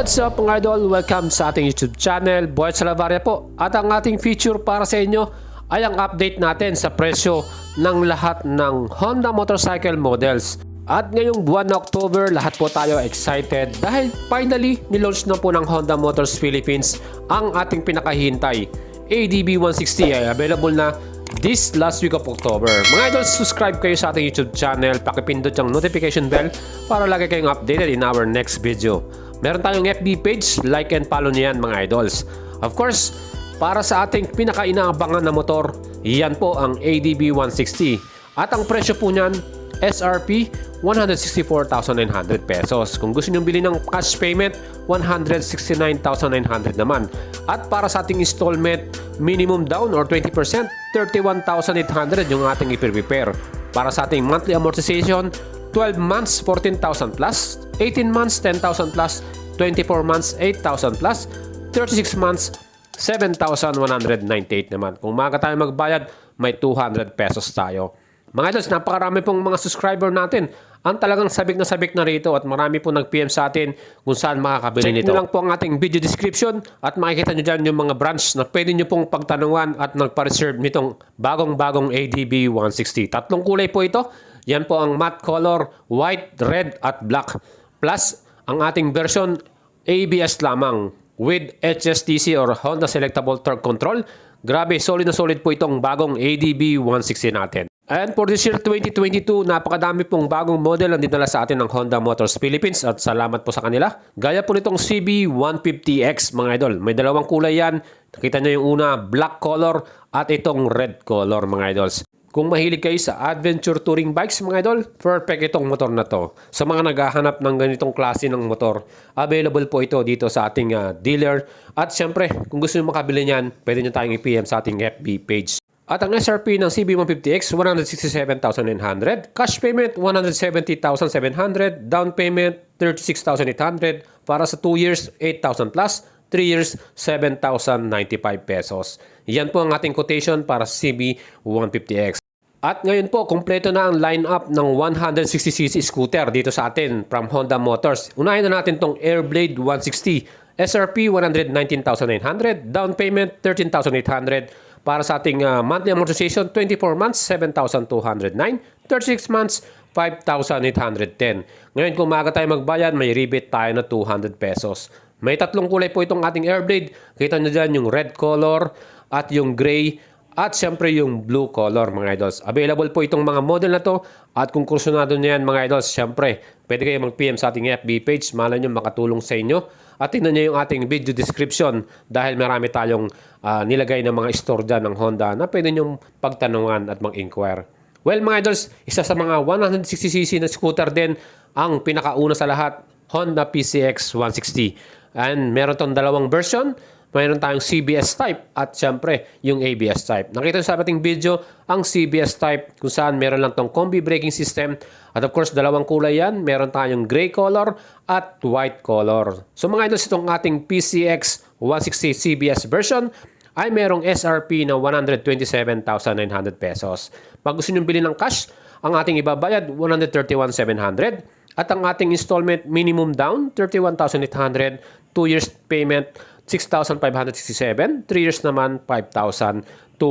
What's up mga idol? Welcome sa ating YouTube channel, Boy Salavaria po. At ang ating feature para sa inyo ay ang update natin sa presyo ng lahat ng Honda motorcycle models. At ngayong buwan na October, lahat po tayo excited dahil finally nilaunch na po ng Honda Motors Philippines ang ating pinakahintay. ADB 160 ay available na this last week of October. Mga idol, subscribe kayo sa ating YouTube channel, pakipindot yung notification bell para lagi kayong updated in our next video. Meron tayong FB page, like and follow niyan mga idols. Of course, para sa ating pinaka-inaabangan na motor, yan po ang ADB 160. At ang presyo po niyan, SRP 164,900 pesos. Kung gusto niyo bilhin ng cash payment, 169,900 naman. At para sa ating installment, minimum down or 20%, 31,800 yung ating i-prepare. Para sa ating monthly amortization, 12 months, 14,000 plus, 18 months, 10,000 plus, 24 months, 8,000 plus, 36 months, 7,198 naman. Kung maaga tayo magbayad, may 200 pesos tayo. Mga idols, napakarami pong mga subscriber natin ang talagang sabik na rito at marami po nag-PM sa atin kung saan makakabili nito. Check nyo lang po ang ating video description at makikita nyo dyan yung mga branch na pwede nyo pong pagtanungan at nagpa-reserve nitong bagong ADB 160. Tatlong kulay po ito. Yan po ang matte color, white, red at black. Plus, ang ating version ABS lamang with HSTC or Honda Selectable Torque Control. Grabe, solid na solid po itong bagong ADB 160 natin. And for this year 2022, napakadami pong bagong model ang dinala sa atin ng Honda Motors Philippines at salamat po sa kanila. Gaya po nitong CB150X mga idol. May dalawang kulay yan. Nakita nyo yung una, black color at itong red color mga idols. Kung mahilig kayo sa adventure touring bikes mga idol, perfect itong motor na to. Sa mga naghahanap ng ganitong klase ng motor, available po ito dito sa ating dealer. At syempre, kung gusto nyo makabili niyan, pwede nyo tayong i-PM sa ating FB page. At ang SRP ng CB150X, 167,900. Cash payment, 170,700. Down payment, 36,800. Para sa 2 years, 8,000 plus. 3 years, 7,095 pesos. Yan po ang ating quotation para CB150X. At ngayon po, kumpleto na ang lineup ng 160cc scooter dito sa atin from Honda Motors. Unahin na natin tong Airblade 160. SRP 119,900, down payment 13,800. Para sa ating monthly amortization, 24 months, 7,209. 36 months, 5,810. Ngayon kung maaga tayo magbayad, may rebate tayo na 200 pesos. May tatlong kulay po itong ating Airblade. Kita nyo dyan yung red color at yung gray at syempre yung blue color mga idols. Available po itong mga model na to at kung kursunado nyo yan mga idols, syempre pwede kayo mag-PM sa ating FB page. Malay nyo makatulong sa inyo. At tingnan nyo yung ating video description dahil marami tayong nilagay ng mga store dyan ng Honda na pwede nyo pagtanungan at mag-inquire. Well mga idols, isa sa mga 160cc na scooter din ang pinakauna sa lahat, Honda PCX 160. And meron tong dalawang version. Mayroon tayong CBS type at syempre yung ABS type. Nakita nyo sa ating video ang CBS type kung saan meron lang tong combi braking system. At of course, dalawang kulay yan. Meron tayong gray color at white color. So mga idols, itong ating PCX 160 CBS version ay merong SRP na 127,900 pesos. Pag gusto nyo bilhin ng cash, ang ating ibabayad 131,700. At ang ating installment minimum down 31,800. 2 years payment 6,567, 3 years naman 5,296.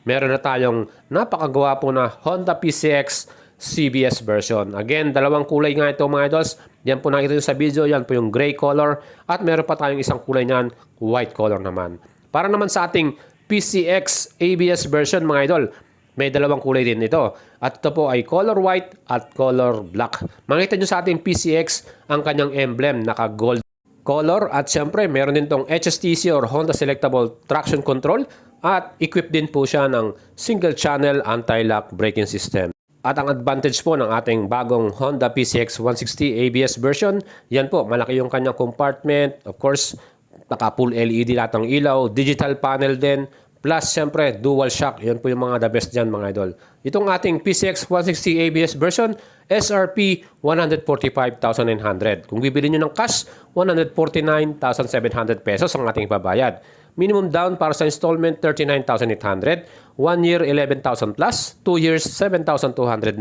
Meron na tayong napakagawa po na Honda PCX CBS version. Again, dalawang kulay nga ito mga idols. Yan po nakita nyo sa video, yan po yung gray color at meron pa tayong isang kulay niyan, white color naman. Para naman sa ating PCX ABS version mga idol, may dalawang kulay din ito. At ito po ay color white at color black. Makita nyo sa ating PCX ang kanyang emblem, naka-gold color at syempre meron din tong HSTC or Honda Selectable Traction Control at equipped din po siya ng single channel anti-lock braking system. At ang advantage po ng ating bagong Honda PCX 160 ABS version, yan po, malaki yung kanyang compartment. Of course, naka-full LED lahat ng ilaw, digital panel din, plus syempre dual shock. Yan po yung mga the best dyan mga idol. Itong ating PCX 160 ABS version, SRP 145,900. Kung bibili nyo ng cash, 149,700 pesos ang ating ibabayad. Minimum down para sa installment 39,800. 1 year 11,000 plus, 2 years 7,209,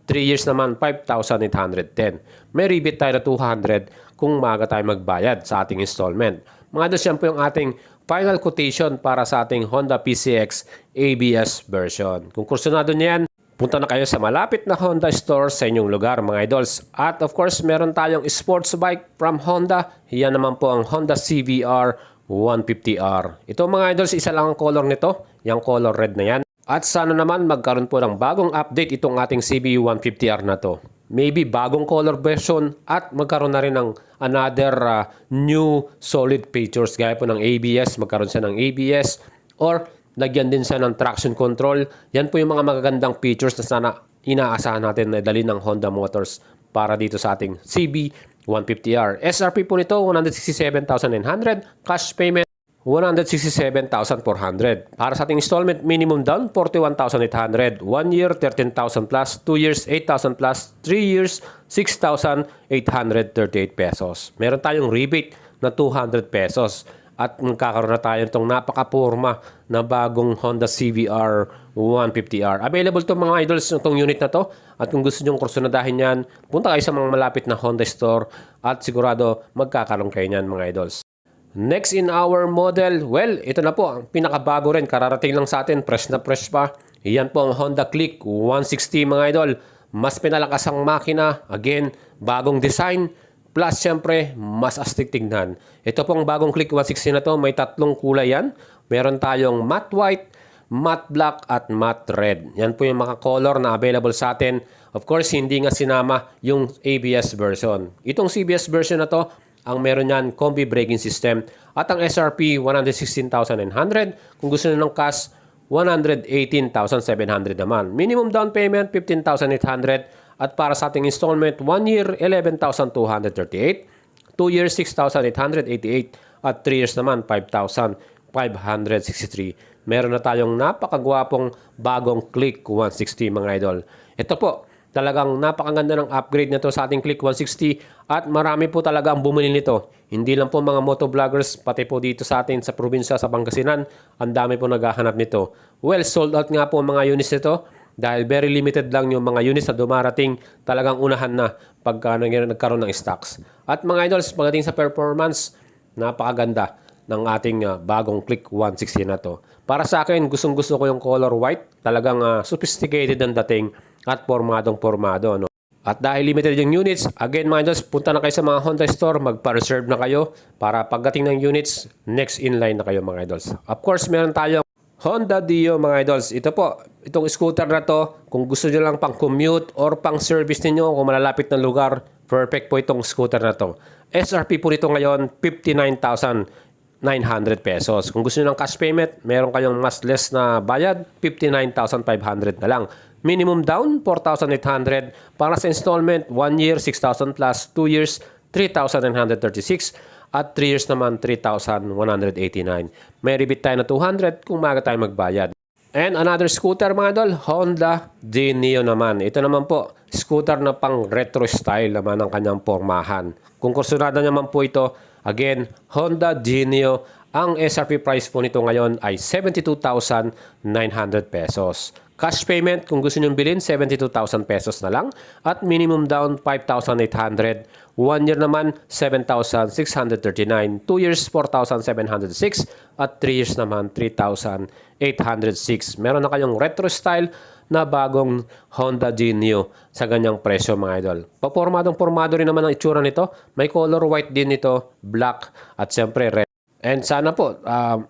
3 years naman 5,810. May rebate tayo na 200 kung maaga tayo magbayad sa ating installment. Mga idols, yan po yung ating final quotation para sa ating Honda PCX ABS version. Kung kursunado niyo yan, punta na kayo sa malapit na Honda store sa inyong lugar, mga idols. At of course, meron tayong sports bike from Honda. Yan naman po ang Honda CBR 150R. Ito mga idols, isa lang ang color nito. Yung color red na yan. At sana naman magkaroon po ng bagong update itong ating CB 150R na to. Maybe bagong color version at magkaroon na rin ng another new solid features gaya po ng ABS. Magkaroon siya ng ABS or lagyan din siya ng traction control. Yan po yung mga magagandang features na sana inaasahan natin na dali ng Honda Motors para dito sa ating CB 150R. SRP po nito, 167,900. Cash payment, 167,400. Para sa ating installment, minimum down, 41,800. 1 year, 13,000 plus. 2 years, 8,000 plus. 3 years, 6,838 pesos. Meron tayong rebate na 200 pesos. At magkakaroon na tayo itong napaka-porma na bagong Honda CBR 150R. Available to mga idols itong unit na to. At kung gusto nyo kursunadahin yan, punta kayo sa mga malapit na Honda store at sigurado magkakaroon kayo niyan mga idols. Next in our model, well, ito na po ang pinakabago rin. Kararating lang sa atin, fresh na fresh pa. Yan po ang Honda Click 160 mga idol. Mas pinalakas ang makina. Again, bagong design. Plus, syempre, mas astig tignan. Ito pong bagong Click 160 na to, may tatlong kulay yan. Meron tayong matte white, matte black, at matte red. Yan po yung mga color na available sa atin. Of course, hindi nga sinama yung ABS version. Itong CBS version na to, ang meron yan, combi braking system. At ang SRP, 116,900. Kung gusto nyo ng cash, 118,700 naman. Minimum down payment, 15,800. At para sa ating installment, 1 year, 11,238. 2 years, 6,888. At 3 years naman, 5,563. Meron na tayong napakagwapong bagong Click 160 mga idol. Ito po, talagang napakaganda ng upgrade nito sa ating Click 160 at marami po talaga ang bumili nito. Hindi lang po mga motovloggers, pati po dito sa atin sa probinsya sa Pangasinan, ang dami po naghahanap nito. Well, sold out nga po ang mga units nito dahil very limited lang yung mga units na dumarating, talagang unahan na pagka nagkaroon ng stocks. At mga idols, pagdating sa performance, napakaganda ng ating bagong Click 160 na to. Para sa akin, gustong-gusto ko yung color white, talagang sophisticated ang dating at pormadong-pormado. No? At dahil limited yung units, again mga idols, punta na kayo sa mga Honda store, magpa-reserve na kayo para pagdating ng units, next in line na kayo mga idols. Of course, meron tayong Honda Dio mga idols. Ito po, itong scooter na to, kung gusto nyo lang pang commute or pang service ninyo, kung malalapit na lugar, perfect po itong scooter na to. SRP po nito ngayon, 59,900 pesos. Kung gusto nyo ng cash payment, meron kayong mas less na bayad, 59,500 na lang. Minimum down, 4,800. Para sa installment, 1 year, 6,000 plus, 2 years, 3,936. At 3 years naman, 3,189. May rebate tayo na 200 kung maaga tayo magbayad. And another scooter mga idol, Honda D-Neo naman. Ito naman po, scooter na pang retro style naman ang kanyang pormahan. Kung kursunada naman po ito, again, Honda D-Neo. Ang SRP price po nito ngayon ay 72,900 pesos. Cash payment, kung gusto nyo bilhin, 72,000 pesos na lang. At minimum down, 5,800. 1 year naman, 7,639. 2 years, 4,706. At 3 years naman, 3,806. Meron na kayong retro style na bagong Honda D-Neo sa ganyang presyo mga idol. Papormadong-pormado rin naman ang itsura nito. May color white din nito, black, at siyempre red. And sana po,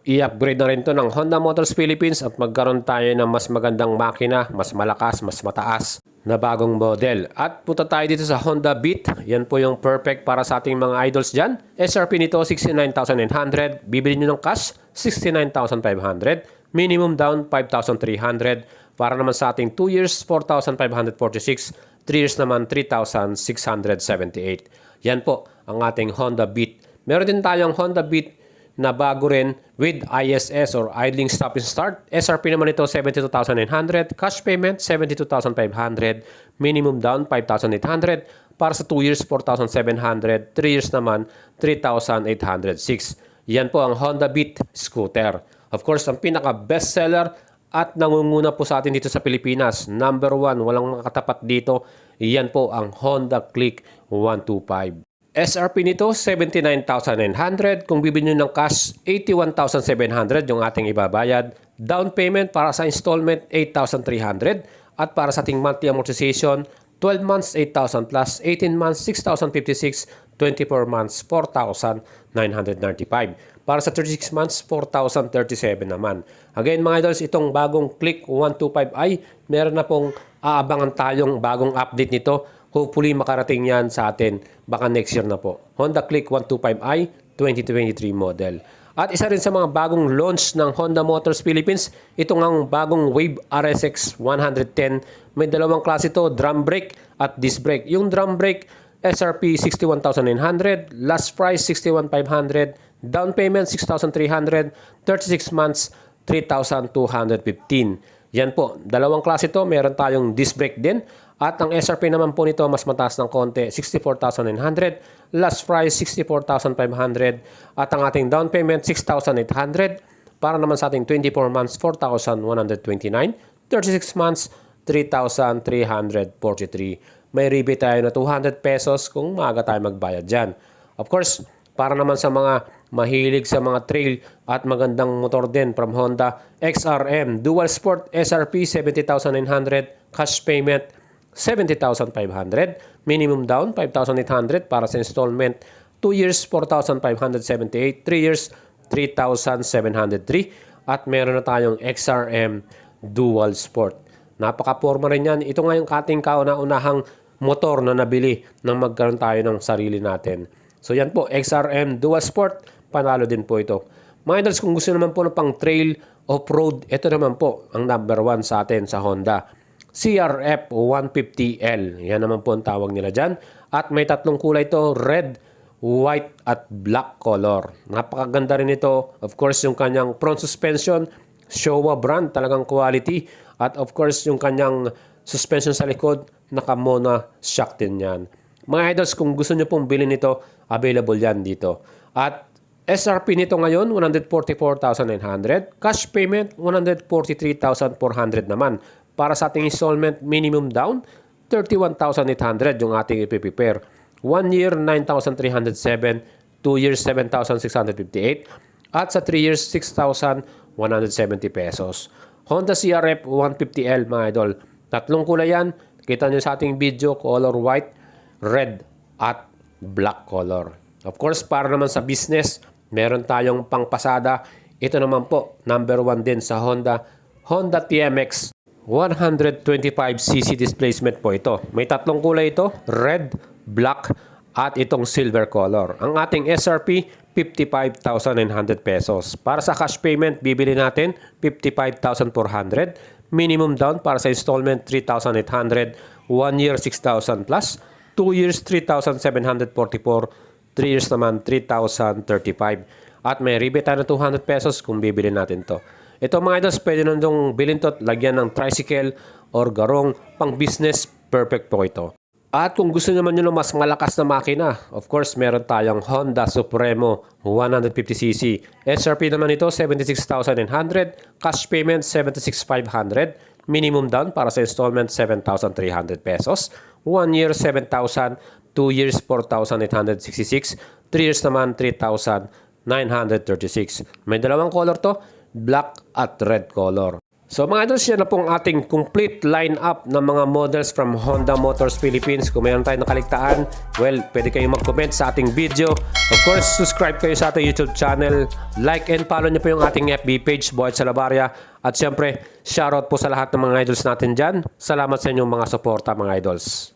i-upgrade na rin to ng Honda Motors Philippines at magkaroon tayo ng mas magandang makina, mas malakas, mas mataas na bagong model. At punta tayo dito sa Honda Beat. Yan po yung perfect para sa ating mga idols dyan. SRP nito, 69,900. Bibili nyo ng cash, 69,500. Minimum down, 5,300. Para naman sa ating 2 years, 4,546. 3 years naman, 3,678. Yan po ang ating Honda Beat. Meron din tayong Honda Beat na bago rin with ISS or idling stop and start. SRP naman ito 72,900, cash payment 72,500, minimum down 5,800, para sa 2 years 4,700, 3 years naman 3,806. Yan po ang Honda Beat scooter. Of course, ang pinaka best seller at nangunguna po sa atin dito sa Pilipinas, number 1, walang makatapat dito, yan po ang Honda Click 125. SRP nito, 79,900. Kung bibili nyo ng cash, 81,700 yung ating ibabayad. Down payment para sa installment, 8,300. At para sa ating monthly amortization, 12 months, 8,000 plus, 18 months, 6,056, 24 months, 4,995. Para sa 36 months, 4,037 naman. Again mga idols, itong bagong Click 125i, meron na pong aabangan tayong bagong update nito. Hopefully makarating yan sa atin baka next year na po. Honda Click 125i 2023 model. At isa rin sa mga bagong launch ng Honda Motors Philippines, ito ngang bagong Wave RSX 110. May dalawang klase ito, drum brake at disc brake. Yung drum brake, SRP 61,900, last price 61,500, down payment 6,300, 36 months 3,215. Yan po, dalawang klase ito. Meron tayong disc brake din. At ang SRP naman po nito mas mataas ng konti, 64,900. Last price, 64,500. At ang ating down payment, 6,800. Para naman sa ating 24 months, 4,129. 36 months, 3,343. May rebate tayo na 200 pesos kung maaga tayo magbayad dyan. Of course, para naman sa mga mahilig sa mga trail at magandang motor din from Honda, XRM Dual Sport SRP 70,900, cash payment 70,500, minimum down 5,800 para sa installment, 2 years 4,578, 3 years 3,703 at meron na tayong XRM Dual Sport. Napaka-forma rin yan. Ito nga yung ating kauna-unahang motor na nabili nang magkaroon tayo ng sarili natin. So yan po, XRM Dual Sport, panalo din po ito. Mga idols, kung gusto naman po ng pang trail, off-road, ito naman po ang number 1 sa atin sa Honda. CRF 150L, yan naman po ang tawag nila dyan. At may tatlong kulay ito, red, white, at black color. Napakaganda rin ito. Of course, yung kanyang front suspension, Showa brand, talagang quality. At of course, yung kanyang suspension sa likod, naka-Mona shock din yan. Mga idols, kung gusto nyo pong bilhin ito, available yan dito. At SRP nito ngayon, 144,900. Cash payment, 143,400 naman. Para sa ating installment, minimum down, 31,800 yung ating ipiprepare. 1 year, 9,307. 2 years, 7,658. At sa 3 years, 6,170 pesos. Honda CRF 150L, mga idol. Tatlong kulay yan. Kita nyo sa ating video, color white, red, at black color. Of course, para naman sa business, meron tayong pangpasada. Ito naman po, number 1 din sa Honda. Honda TMX 125cc displacement po ito. May tatlong kulay ito, red, black, at itong silver color. Ang ating SRP, 55,900 pesos. Para sa cash payment, bibili natin 55,400. Minimum down para sa installment, 3,800. 1 year, 6,000 plus. 2 years, 3,744. 3 years naman, 3,035. At may rebate tayo ng 200 pesos kung bibili natin to. Ito mga idols, pwede nandong bilhin to, lagyan ng tricycle or garong, pang business, perfect po ito. At kung gusto naman nyo ng mas malakas na makina, of course, meron tayong Honda Supremo 150cc. SRP naman ito, 76,900. Cash payment, 76,500. Minimum down para sa installment, 7,300 pesos. 1 year, 7,000. 2 years, 4,866. 3 years naman, 3,936. May dalawang color to, black at red color. So mga idols, yan na pong ating complete lineup ng mga models from Honda Motors Philippines. Kung mayroon tayong nakaligtaan, well, pwede kayong mag-comment sa ating video. Of course, subscribe kayo sa ating YouTube channel. Like and follow nyo po yung ating FB page, Boyd Salabarria. At syempre, shoutout po sa lahat ng mga idols natin dyan. Salamat sa inyong mga suporta, mga idols.